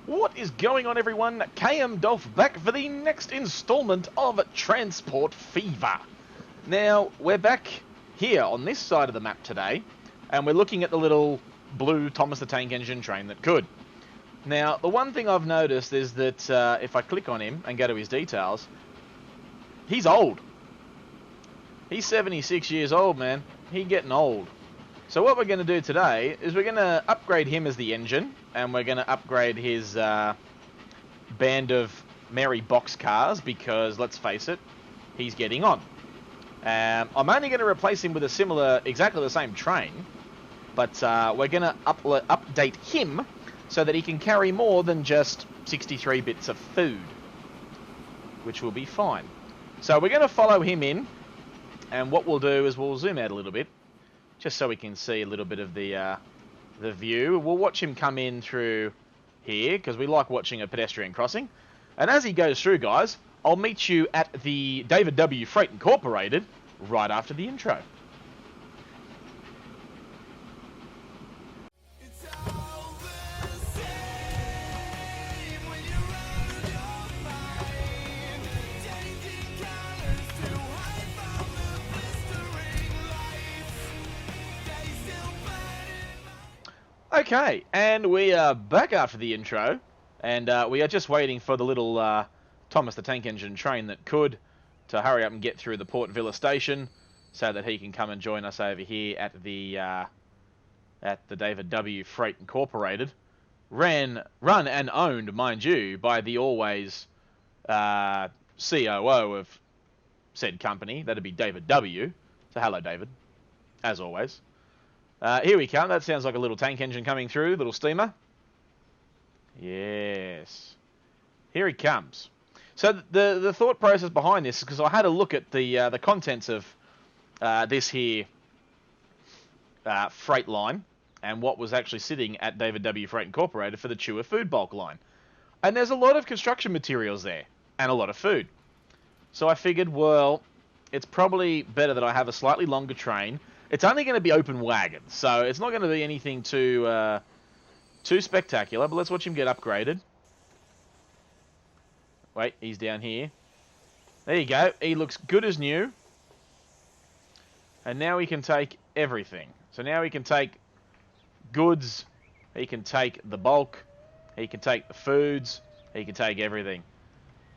What is going on, everyone? KMDolph back for the next installment of Transport Fever. Now, we're back here on this side of the map today, and we're looking at the little blue Thomas the Tank Engine train that could. Now, the one thing I've noticed is that if I click on him and go to his details, he's old. He's 76 years old, man. He's getting old. So what we're going to do today is we're going to upgrade him as the engine, and we're going to upgrade his band of merry box cars because, let's face it, he's getting on. I'm only going to replace him with a similar, exactly the same train, but we're going to update him so that he can carry more than just 63 bits of food, which will be fine. So we're going to follow him in, and what we'll do is we'll zoom out a little bit, just so we can see a little bit of the view. We'll watch him come in through here, because we like watching a pedestrian crossing. And as he goes through, guys, I'll meet you at the David W. Freight Incorporated right after the intro. Okay, and we are back after the intro, and we are just waiting for the little Thomas the Tank Engine train that could to hurry up and get through the Port Villa station so that he can come and join us over here at the David W. Freight Incorporated. Run and owned, mind you, by the always COO of said company. That'd be David W. So hello, David, as always. Here we come. That sounds like a little tank engine coming through, little steamer. Yes. Here he comes. So the thought process behind this is because I had a look at the contents of this here freight line and what was actually sitting at David W. Freight Incorporated for the Chewer food bulk line. And there's a lot of construction materials there and a lot of food. So I figured, well, it's probably better that I have a slightly longer train. It's only going to be open wagons, so it's not going to be anything too spectacular, but let's watch him get upgraded. Wait, he's down here. There you go. He looks good as new. And now he can take everything. So now he can take goods, he can take the bulk, he can take the foods, he can take everything.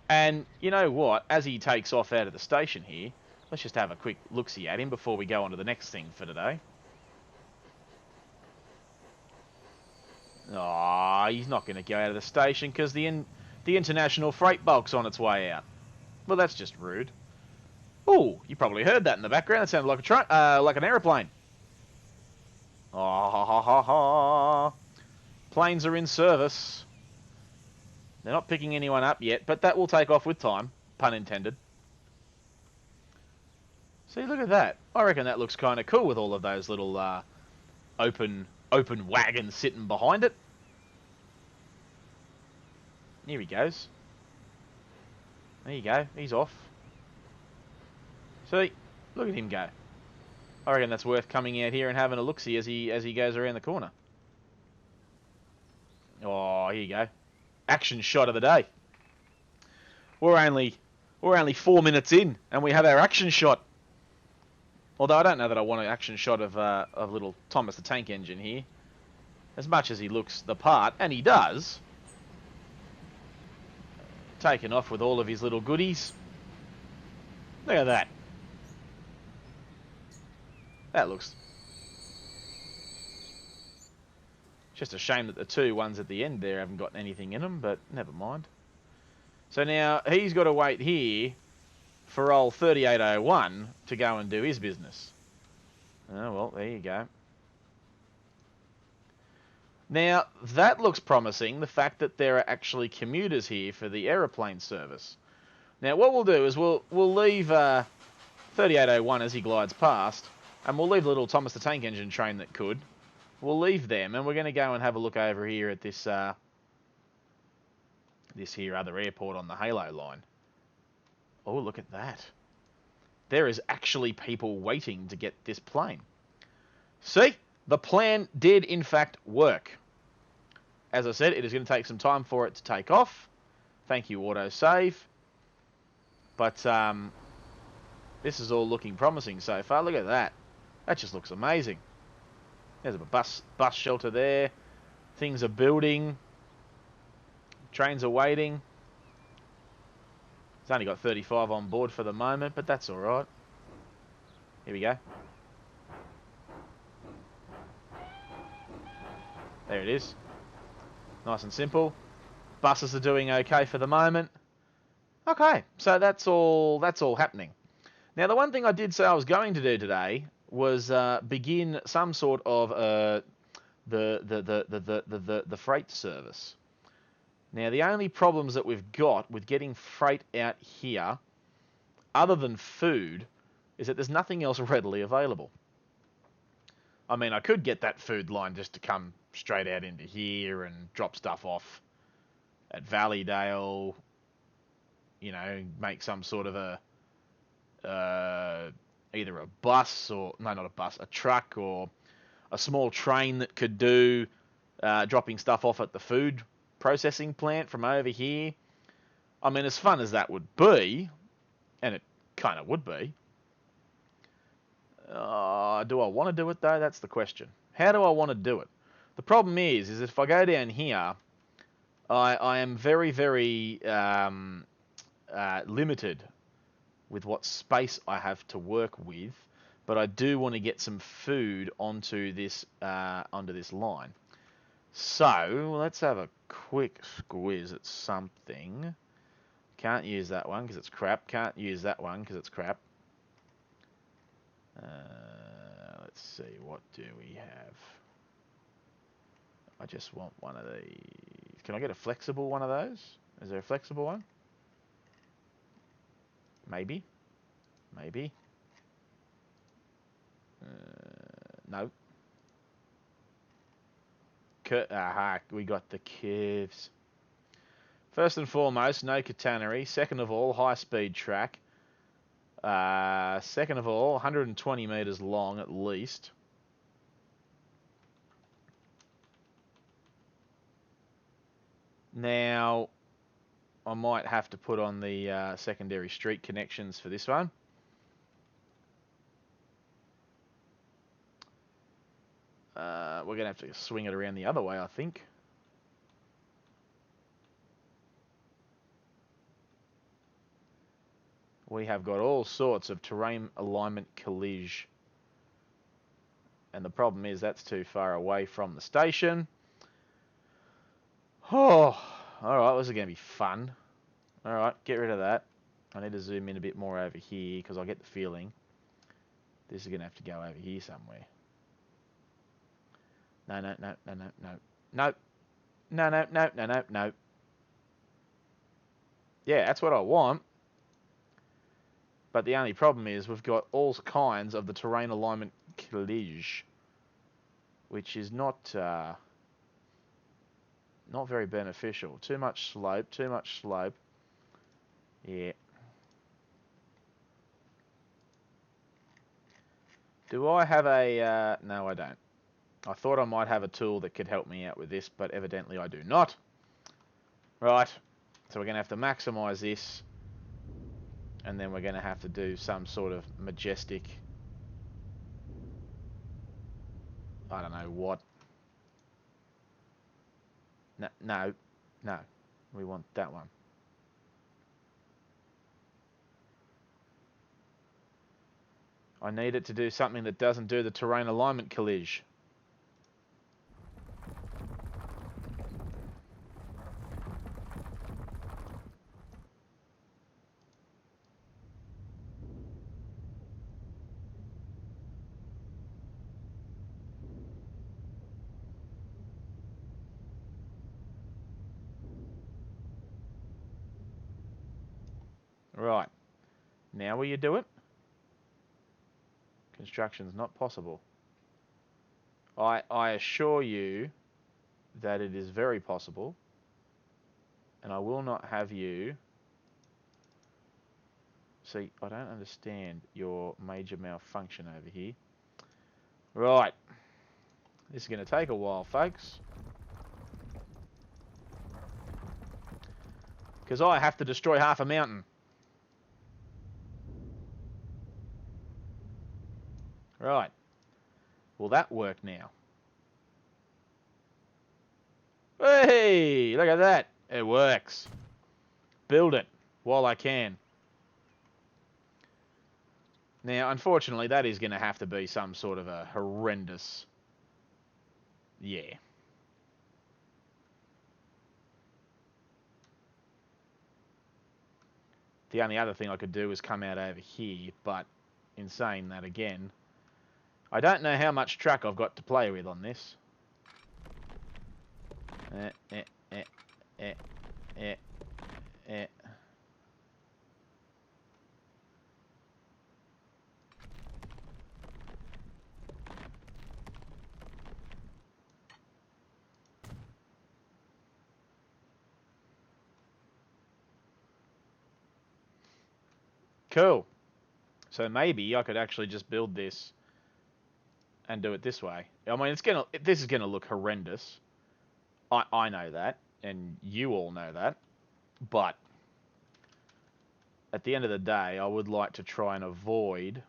And you know what? As he takes off out of the station here, let's just have a quick look-see at him before we go on to the next thing for today. Oh, he's not going to go out of the station because the international freight bulk's on its way out. Well, that's just rude. Oh, you probably heard that in the background. That sounded like like an aeroplane. Oh, ha, ha, ha, ha. Planes are in service. They're not picking anyone up yet, but that will take off with time. Pun intended. See, look at that. I reckon that looks kind of cool with all of those little open wagons sitting behind it. Here he goes. There you go. He's off. See, look at him go. I reckon that's worth coming out here and having a look-see as he goes around the corner. Oh, here you go. Action shot of the day. We're only 4 minutes in, and we have our action shot. Although I don't know that I want an action shot of little Thomas the Tank Engine here. As much as he looks the part, and he does. Taken off with all of his little goodies. Look at that. That looks... Just a shame that the two ones at the end there haven't got anything in them, but never mind. So now he's got to wait here for old 3801 to go and do his business. Oh, well, there you go. Now, that looks promising, the fact that there are actually commuters here for the aeroplane service. Now, what we'll do is we'll leave 3801 as he glides past, and we'll leave the little Thomas the Tank Engine train that could. We'll leave them, and we're going to go and have a look over here at this here other airport on the Halo line. Oh, look at that. There is actually people waiting to get this plane. See? The plan did, in fact, work. as I said, it is going to take some time for it to take off. Thank you, autosave. But this is all looking promising so far. Look at that. That just looks amazing. There's a bus shelter there. Things are building. Trains are waiting. It's only got 35 on board for the moment, but that's alright. Here we go. There it is. Nice and simple. Buses are doing okay for the moment. Okay, so that's all happening. Now, the one thing I did say I was going to do today was begin some sort of the freight service. Now, the only problems that we've got with getting freight out here, other than food, is that there's nothing else readily available. I mean, I could get that food line just to come straight out into here and drop stuff off at Valleydale, you know, make some sort of a either a bus or, no, not a bus, a truck or a small train that could do dropping stuff off at the food processing plant from over here. I mean, as fun as that would be, and it kind of would be, do I want to do it though? That's the question. How do I want to do it? The problem is if I go down here, I am very, very limited with what space I have to work with, but I do want to get some food onto this line. So let's have a quick squiz at something. Can't use that one because it's crap. Can't use that one because it's crap. Let's see, what do we have? I just want one of these. Can I get a flexible one of those? Is there a flexible one? Maybe. Maybe. No. Aha, we got the curves. First and foremost, no catenary. Second of all, high-speed track. Second of all, 120 metres long at least. Now, I might have to put on the secondary street connections for this one. We're going to have to swing it around the other way, I think. We have got all sorts of terrain alignment collage. And the problem is that's too far away from the station. Oh, alright, this is going to be fun. Alright, get rid of that. I need to zoom in a bit more over here because I get the feeling this is going to have to go over here somewhere. No. No. Yeah, that's what I want. But the only problem is we've got all kinds of the terrain alignment collage, which is not very beneficial. Too much slope. Yeah. Do I have a... no, I don't. I thought I might have a tool that could help me out with this, but evidently I do not. Right. So we're going to have to maximize this. And then we're going to have to do some sort of majestic... I don't know what. No. We want that one. I need it to do something that doesn't do the terrain alignment collage. Right. Now will you do it? Construction's not possible. I assure you that it is very possible. And I will not have you... See, I don't understand your major malfunction over here. Right. This is going to take a while, folks. Because I have to destroy half a mountain. Right. Will that work now? Hey, look at that. It works. Build it while I can. Now, unfortunately, that is going to have to be some sort of a horrendous... Yeah. The only other thing I could do is come out over here, but in saying that again, I don't know how much track I've got to play with on this. Cool. So maybe I could actually just build this and do it this way. I mean, this is gonna look horrendous. I know that, and you all know that. But at the end of the day, I would like to try and avoid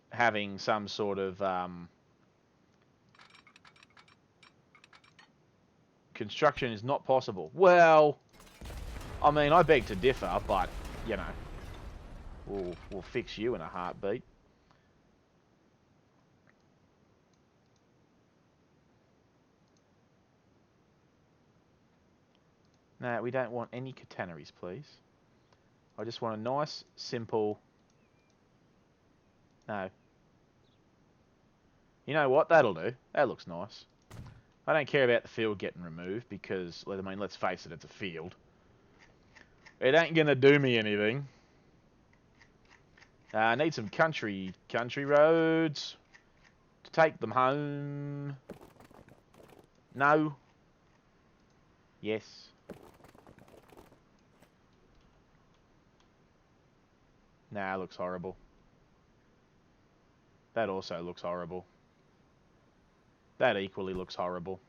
having some sort of construction is not possible. Well, I mean, I beg to differ, but, you know, we'll fix you in a heartbeat. No, we don't want any catenaries, please. I just want a nice, simple... No. You know what? That'll do. That looks nice. I don't care about the field getting removed because, I mean, let's face it, it's a field. It ain't going to do me anything. I need some country roads to take them home. No. Yes. Nah, looks horrible. That also looks horrible. That equally looks horrible.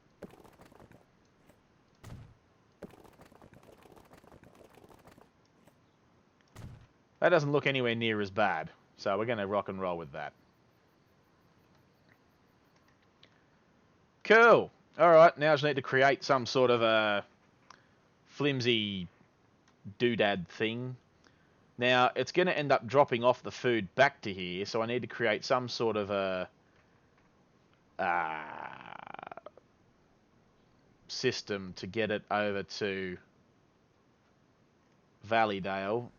That doesn't look anywhere near as bad, so we're going to rock and roll with that. Cool. Alright, now I just need to create some sort of a flimsy doodad thing. Now, it's going to end up dropping off the food back to here, so I need to create some sort of a system to get it over to Valleydale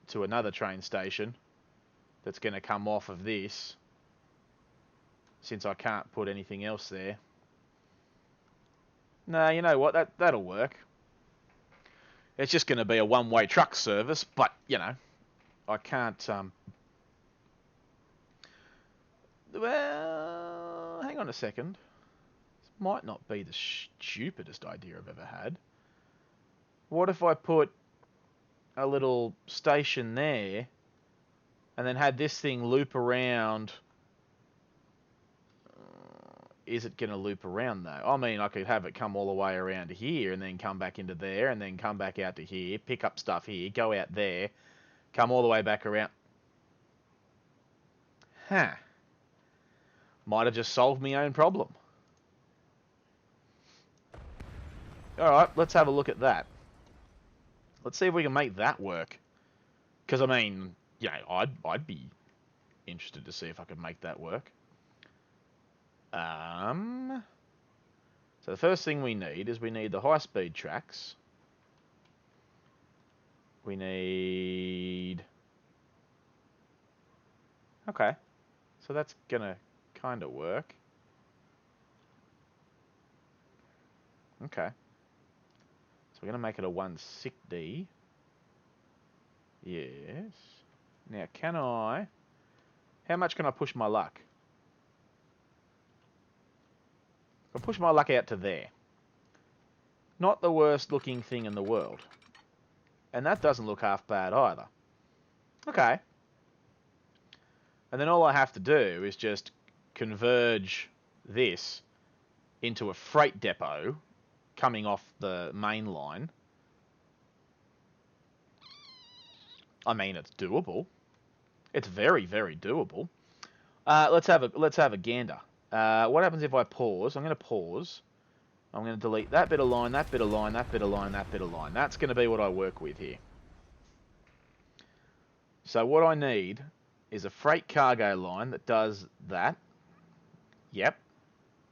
to another train station that's going to come off of this, since I can't put anything else there. No, you know what? That'll work. It's just going to be a one-way truck service, but, you know, I can't... Well, hang on a second. This might not be the stupidest idea I've ever had. What if I put a little station there and then had this thing loop around? Is it going to loop around, though? I mean, I could have it come all the way around to here and then come back into there and then come back out to here, pick up stuff here, go out there, come all the way back around. Huh. Might have just solved my own problem. Alright, let's have a look at that. Let's see if we can make that work. Because, I mean, you know, I'd be interested to see if I could make that work. So the first thing we need is we need the high-speed tracks. We need... Okay. So that's gonna kind of work. Okay. So we're gonna make it a 160. Yes. Now, can I... How much can I push my luck? I'll push my luck out to there. Not the worst looking thing in the world. And that doesn't look half bad either. Okay. And then all I have to do is just converge this into a freight depot coming off the main line. I mean, it's doable. It's very, very doable. Let's have a gander. What happens if I pause? I'm going to pause. I'm going to delete that bit of line, that bit of line, that bit of line, that bit of line. That's going to be what I work with here. So what I need is a freight cargo line that does that. Yep,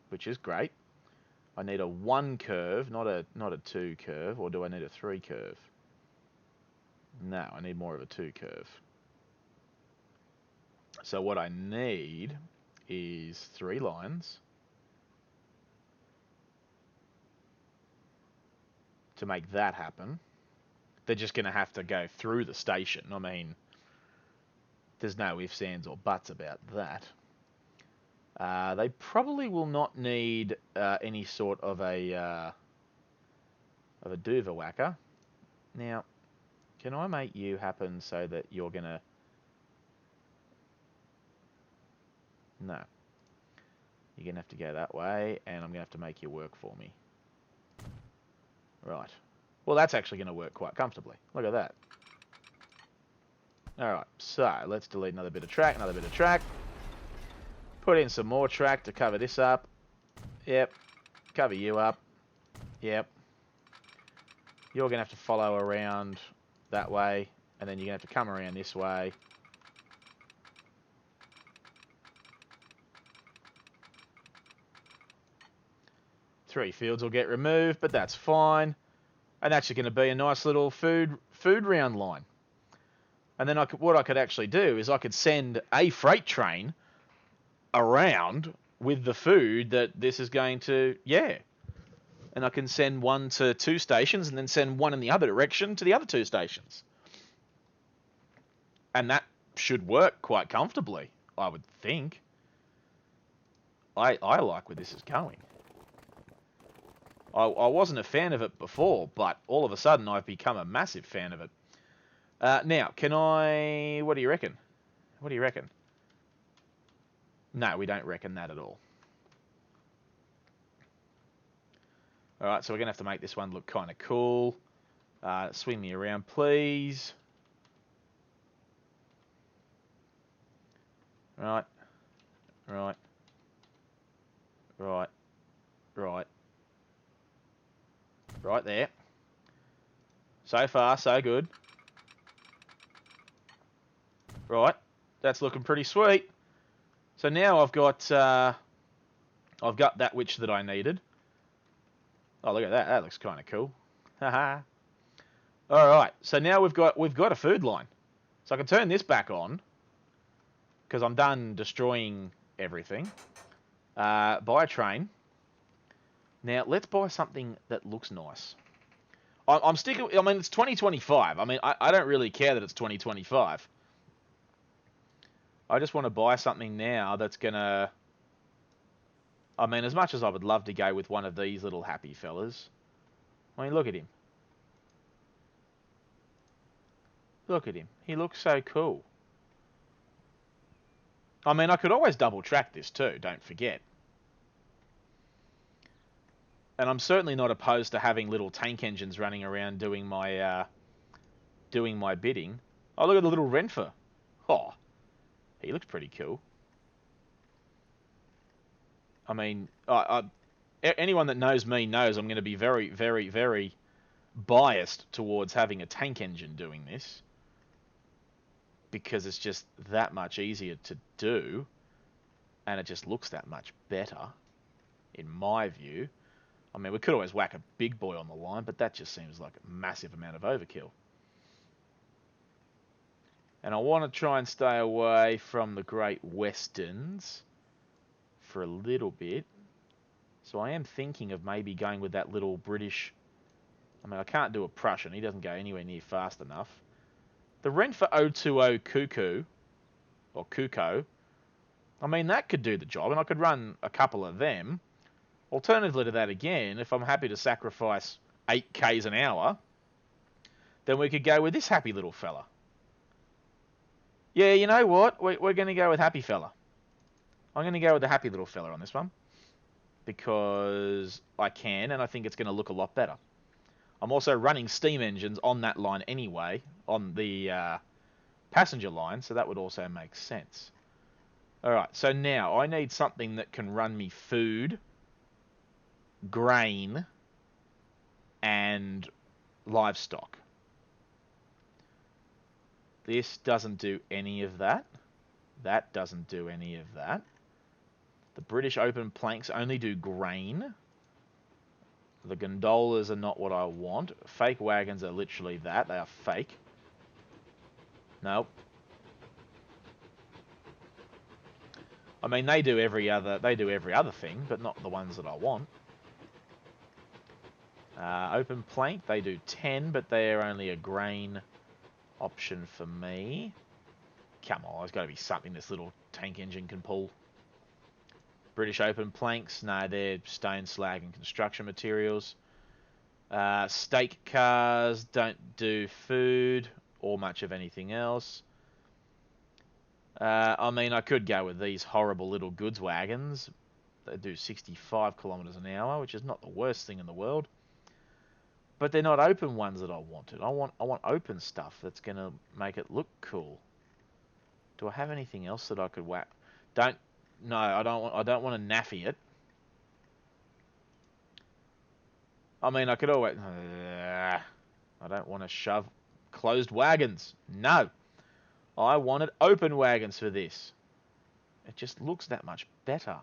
which is great. I need a 1 curve, not a 2 curve, or do I need a 3 curve? No, I need more of a 2 curve. So what I need is 3 lines to make that happen. They're just going to have to go through the station. I mean, there's no ifs, ands, or buts about that. They probably will not need any sort of a duva whacker. Now, can I make you happen so that you're going to... No. You're going to have to go that way, and I'm going to have to make you work for me. Right. Well, that's actually going to work quite comfortably. Look at that. Alright, so let's delete another bit of track, Put in some more track to cover this up. Yep. Cover you up. Yep. You're going to have to follow around that way, and then you're going to have to come around this way. Three fields will get removed, but that's fine. And that's going to be a nice little food round line. And then what I could actually do is I could send a freight train around with the food that this is going to, and I can send one to 2 stations and then send one in the other direction to the other 2 stations. And that should work quite comfortably, I would think. I like where this is going. I wasn't a fan of it before, but all of a sudden I've become a massive fan of it. Now, can I... What do you reckon? What do you reckon? No, we don't reckon that at all. Alright, so we're going to have to make this one look kind of cool. Swing me around, please. Right. Right. Right. Right. Right there. So far, so good. Right. That's looking pretty sweet. So now I've got that which that I needed. Oh, look at that. That looks kind of cool. Haha. All right. So now we've got a food line. So I can turn this back on because I'm done destroying everything. Buy a train. Now let's buy something that looks nice. I'm sticking. I mean, it's 2025. I mean, I don't really care that it's 2025. I just want to buy something now that's gonna... I mean, as much as I would love to go with one of these little happy fellas. I mean, look at him. Look at him. He looks so cool. I mean, I could always double track this too, don't forget. And I'm certainly not opposed to having little tank engines running around doing my bidding. Oh, look at the little Renfer. Oh, he looks pretty cool. I mean, anyone that knows me knows I'm going to be very, very, very biased towards having a tank engine doing this. Because it's just that much easier to do. And it just looks that much better, in my view. I mean, we could always whack a big boy on the line, but that just seems like a massive amount of overkill. And I want to try and stay away from the Great Westerns for a little bit. So I am thinking of maybe going with that little British... I mean, I can't do a Prussian. He doesn't go anywhere near fast enough. The Renfer 020 Cuckoo, or Cuckoo, I mean, that could do the job, and I could run a couple of them. Alternatively to that again, if I'm happy to sacrifice 8 Ks an hour, then we could go with this happy little fella. Yeah, you know what? We're going to go with happy fella. I'm going to go with the happy little fella on this one. because I can, and I think it's going to look a lot better. I'm also running steam engines on that line anyway, on the passenger line, so that would also make sense. Alright, so now I need something that can run me food, grain, and livestock. This doesn't do any of that. That doesn't do any of that. The British open planks only do grain. The gondolas are not what I want. Fake wagons are literally that. They are fake. Nope. I mean, they do every other thing, but not the ones that I want. Open plank, they do 10, but they're only a grain option for me. Come on, there's got to be something this little tank engine can pull. British open planks, no, they're stone, slag, and construction materials. Stake cars don't do food or much of anything else. I mean, I could go with these horrible little goods wagons. They do 65 kilometers an hour, which is not the worst thing in the world. But they're not open ones that I wanted. I want open stuff that's going to make it look cool. Do I have anything else that I could whack? No, I don't want to naffy it. I mean, I could always... I don't want to shove closed wagons. No. I wanted open wagons for this. It just looks that much better.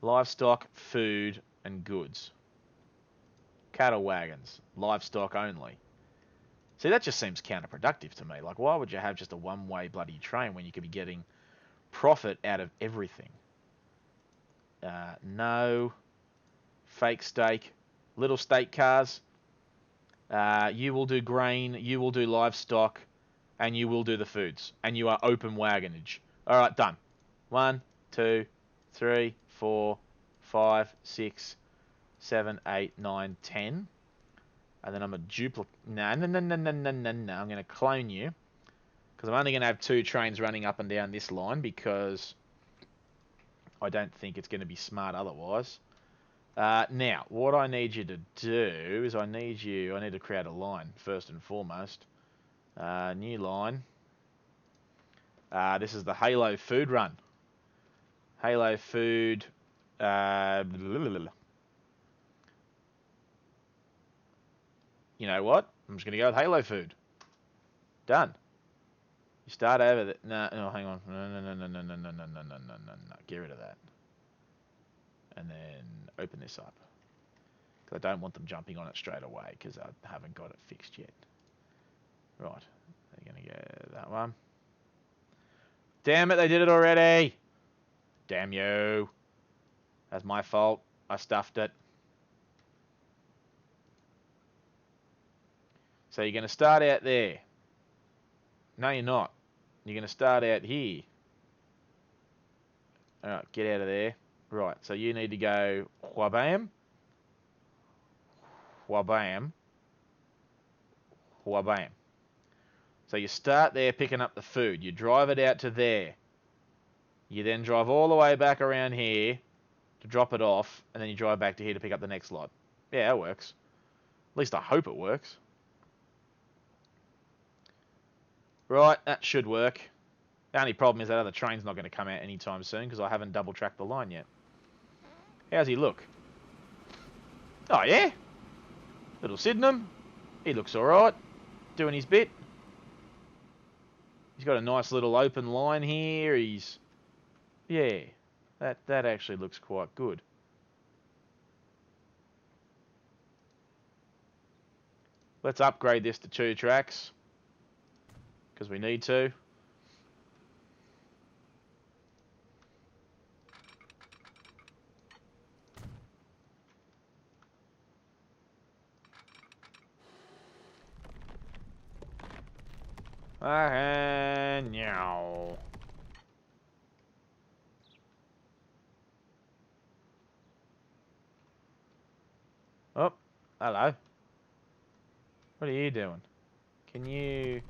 Livestock, food, and goods. Cattle wagons. Livestock only. See, that just seems counterproductive to me. Like, why would you have just a one-way bloody train when you could be getting profit out of everything? No. Fake steak. Little steak cars. You will do grain. You will do livestock. And you will do the foods. And you are open wagonage. Alright, done. 1, 2, 3, 4, 5, 6, 7, 8, 9, 10. And then I'm a duplicate. No. I'm going to clone you. Because I'm only going to have 2 trains running up and down this line. Because I don't think it's going to be smart otherwise. Now, what I need you to do is I need to create a line, first and foremost. New line. This is the Halo food run. Halo food. You know what? I'm just going to go with Halo food. Done. You start over the... No, hang on. No. Get rid of that. And then open this up. Because I don't want them jumping on it straight away because I haven't got it fixed yet. Right. They're going to go that one. Damn it, they did it already. Damn you. That's my fault. I stuffed it. So you're going to start out there. No, you're not. You're going to start out here. Alright, get out of there. Right, so you need to go whabam. Whabam. Whabam. So you start there picking up the food. You drive it out to there. You then drive all the way back around here to drop it off. And then you drive back to here to pick up the next lot. Yeah, it works. At least I hope it works. Right, that should work. The only problem is that other train's not going to come out anytime soon because I haven't double-tracked the line yet. How's he look? Oh, yeah? Little Sydenham. He looks alright. Doing his bit. He's got a nice little open line here. Yeah, that actually looks quite good. Let's upgrade this to 2 tracks. Because we need to. Meow. Oh, hello. What are you doing? Can you...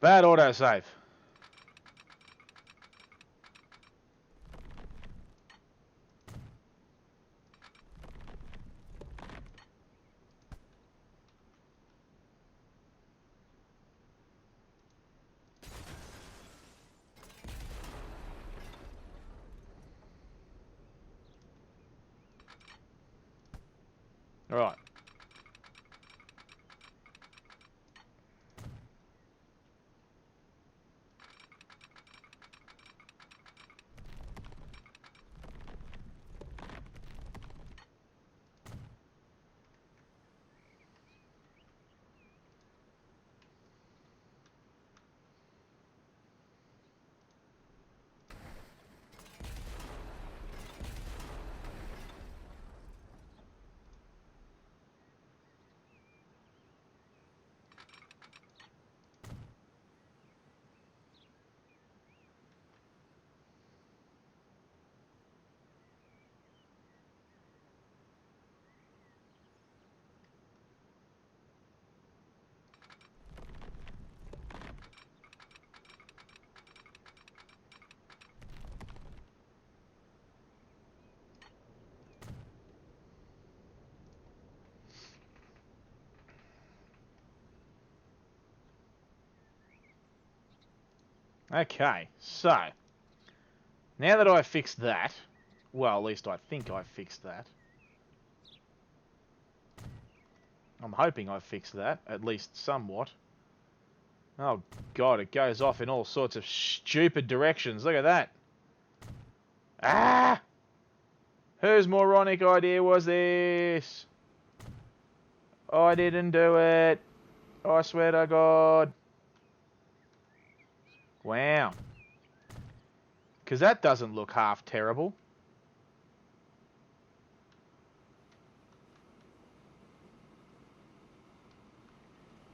Bad autosave. Right. Okay, so now that I fixed that, well, at least I think I fixed that. I'm hoping I fixed that, at least somewhat. Oh god, it goes off in all sorts of stupid directions. Look at that. Ah! Whose moronic idea was this? I didn't do it. I swear to God. Wow. Because that doesn't look half terrible.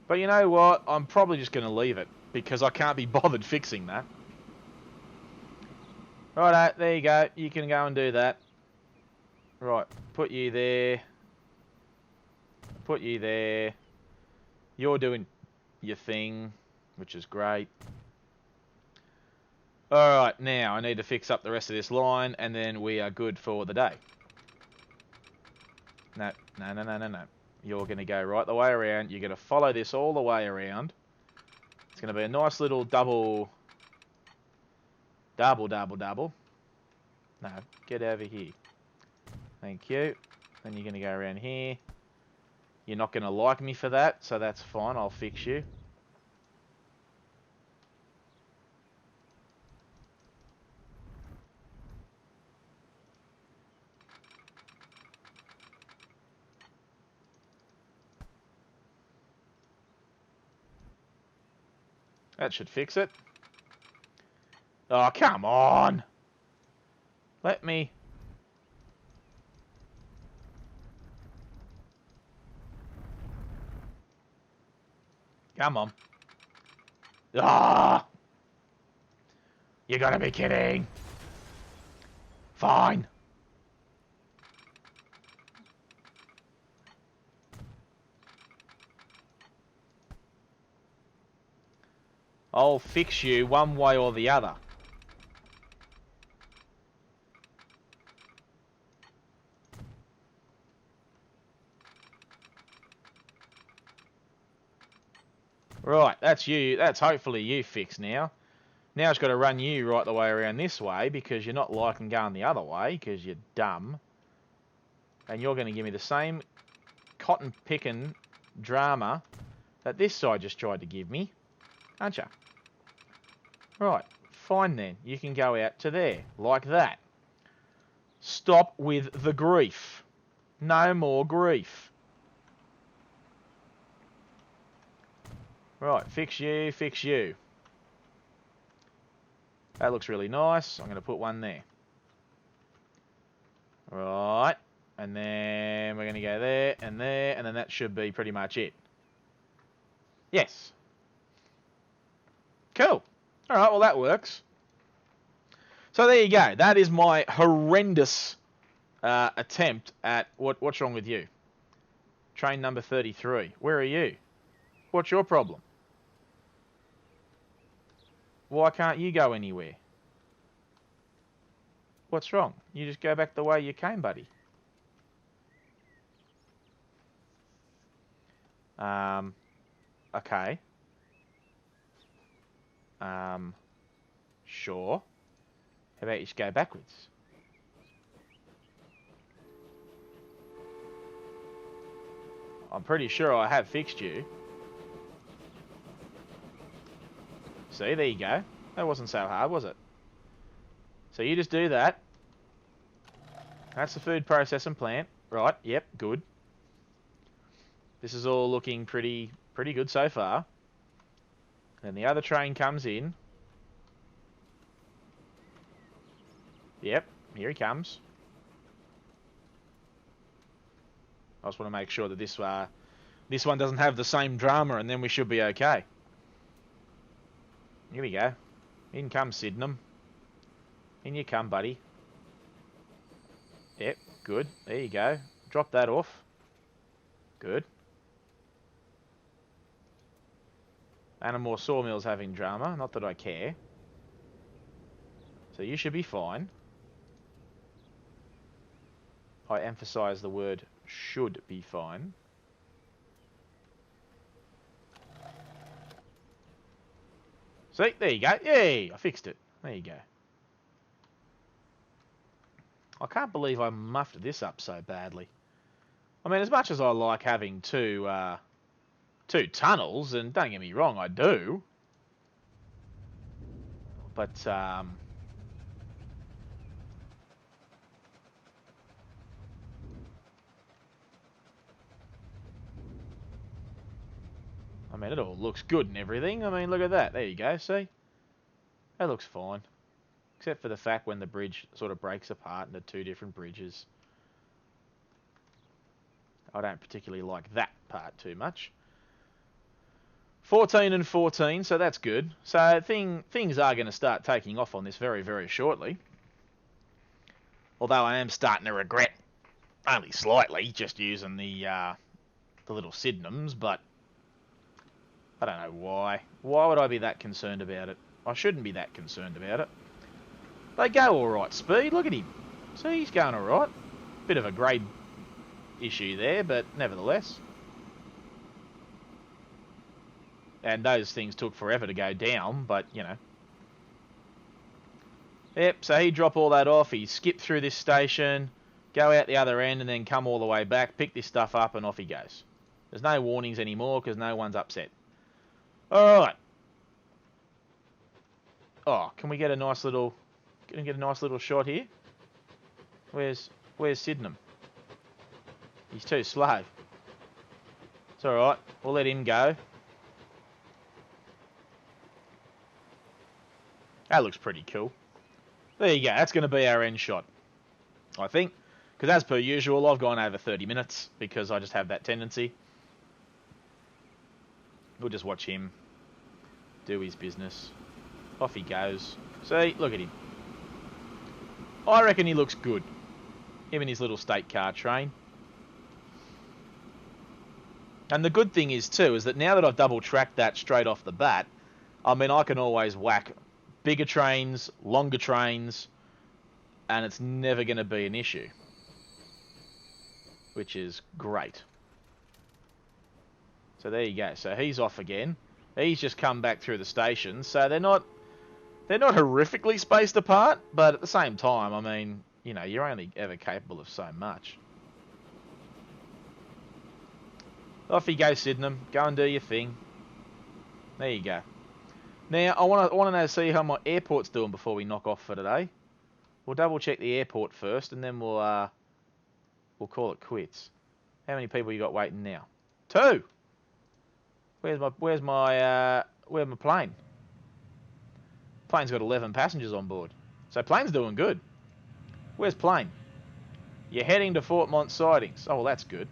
But you know what? I'm probably just going to leave it. Because I can't be bothered fixing that. Righto, there you go. You can go and do that. Right, put you there. Put you there. You're doing your thing, which is great. Alright, now I need to fix up the rest of this line, and then we are good for the day. No. You're going to go right the way around. You're going to follow this all the way around. It's going to be a nice little double. No, get over here. Thank you. Then you're going to go around here. You're not going to like me for that, so that's fine. I'll fix you. That should fix it. Oh, come on. Let me. Come on. Ah! You gotta be kidding. Fine. I'll fix you one way or the other. Right, that's you. That's hopefully you fixed now. Now it's got to run you right the way around this way because you're not liking going the other way because you're dumb. And you're going to give me the same cotton picking drama that this side just tried to give me, aren't you? Right, fine then. You can go out to there, like that. Stop with the grief. No more grief. Right, fix you, fix you. That looks really nice. I'm going to put one there. Right, and then we're going to go there, and then that should be pretty much it. Yes. Cool. All right, well, that works. So there you go. That is my horrendous attempt at... What's wrong with you? Train number 33. Where are you? What's your problem? Why can't you go anywhere? What's wrong? You just go back the way you came, buddy. Okay. Sure. How about you just go backwards? I'm pretty sure I have fixed you. See, there you go. That wasn't so hard, was it? So you just do that. That's the food processing plant. Right, yep, good. This is all looking pretty good so far. Then the other train comes in. Yep, here he comes. I just want to make sure that this one doesn't have the same drama, and then we should be okay. Here we go. In comes Sydenham. In you come, buddy. Yep, good. There you go. Drop that off. Good. Animore Sawmill's having drama. Not that I care. So you should be fine. I emphasise the word should be fine. See, there you go. Yay, I fixed it. There you go. I can't believe I muffed this up so badly. I mean, as much as I like having two tunnels, and don't get me wrong, I do. But, I mean, it all looks good and everything. I mean, look at that. There you go, see? That looks fine. Except for the fact when the bridge sort of breaks apart into two different bridges. I don't particularly like that part too much. 14 and 14, so that's good. So things are going to start taking off on this very, very shortly. Although I am starting to regret, only slightly, just using the little Sydenhams, but I don't know why. Why would I be that concerned about it? I shouldn't be that concerned about it. They go alright speed, look at him. See, he's going alright. Bit of a grade issue there, but nevertheless. And those things took forever to go down, but, you know. Yep, so he'd drop all that off, he'd skip through this station, go out the other end, and then come all the way back, pick this stuff up, and off he goes. There's no warnings anymore, because no one's upset. Alright. Oh, can we get a nice little... Can we get a nice little shot here? Where's Sydenham? He's too slow. It's alright, we'll let him go. That looks pretty cool. There you go, that's going to be our end shot, I think. Because as per usual, I've gone over 30 minutes, because I just have that tendency. We'll just watch him do his business. Off he goes. See, look at him. I reckon he looks good. Him and his little state car train. And the good thing is too, is that now that I've double tracked that straight off the bat, I mean, I can always whack bigger trains, longer trains, and it's never going to be an issue. Which is great. So there you go. So he's off again. He's just come back through the station. So they're not horrifically spaced apart, but at the same time, I mean, you know, you're only ever capable of so much. Off you go, Sydenham. Go and do your thing. There you go. Now, I want to see how my airport's doing before we knock off for today. We'll double check the airport first, and then we'll call it quits. How many people you got waiting now? 2. Where's my plane? Plane's got 11 passengers on board. So plane's doing good. Where's plane? You're heading to Fort Mont Sidings. Oh, well, that's good.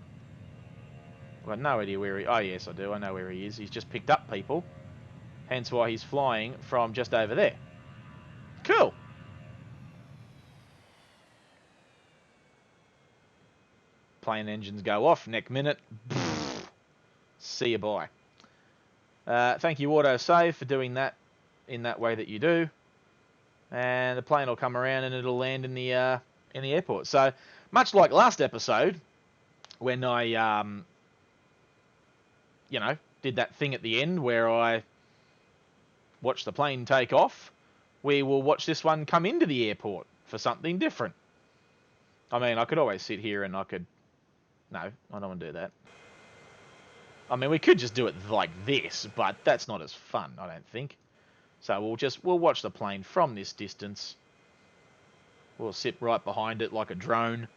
I've got no idea where he... Oh, yes, I do. I know where he is. He's just picked up people. Hence why he's flying from just over there. Cool. Plane engines go off. Next minute. See you, bye. Thank you, AutoSave, for doing that in that way that you do. And the plane will come around and it'll land in the airport. So, much like last episode, when I, did that thing at the end where I watched the plane take off, we will watch this one come into the airport for something different. I mean, I could always sit here and I could... No, I don't want to do that. I mean, we could just do it like this, but that's not as fun, I don't think. So we'll watch the plane from this distance. We'll sit right behind it like a drone,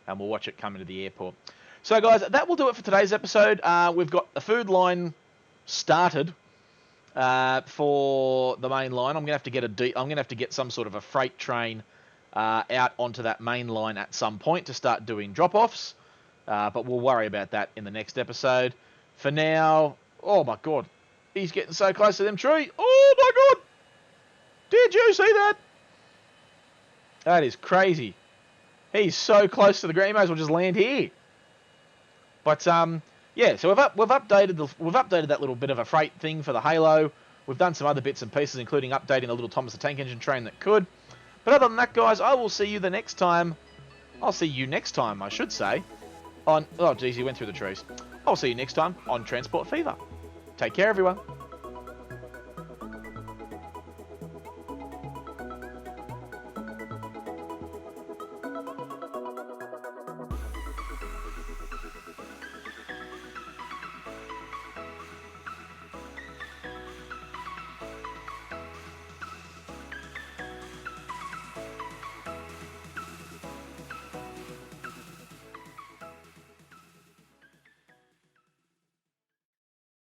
and we'll watch it come into the airport. So, guys, that will do it for today's episode. We've got the food line started for the main line. I'm gonna have to get some sort of a freight train out onto that main line at some point to start doing drop-offs. But we'll worry about that in the next episode. For now, oh my god, he's getting so close to them tree. Oh my god, did you see that? That is crazy. He's so close to the ground. He may as well just land here. But yeah, so we've updated that little bit of a freight thing for the Halo. We've done some other bits and pieces, including updating the little Thomas the Tank Engine train that could. But other than that, guys, I will see you the next time. I'll see you next time, I should say. On... Oh, geez, he went through the trees. I'll see you next time on Transport Fever. Take care, everyone.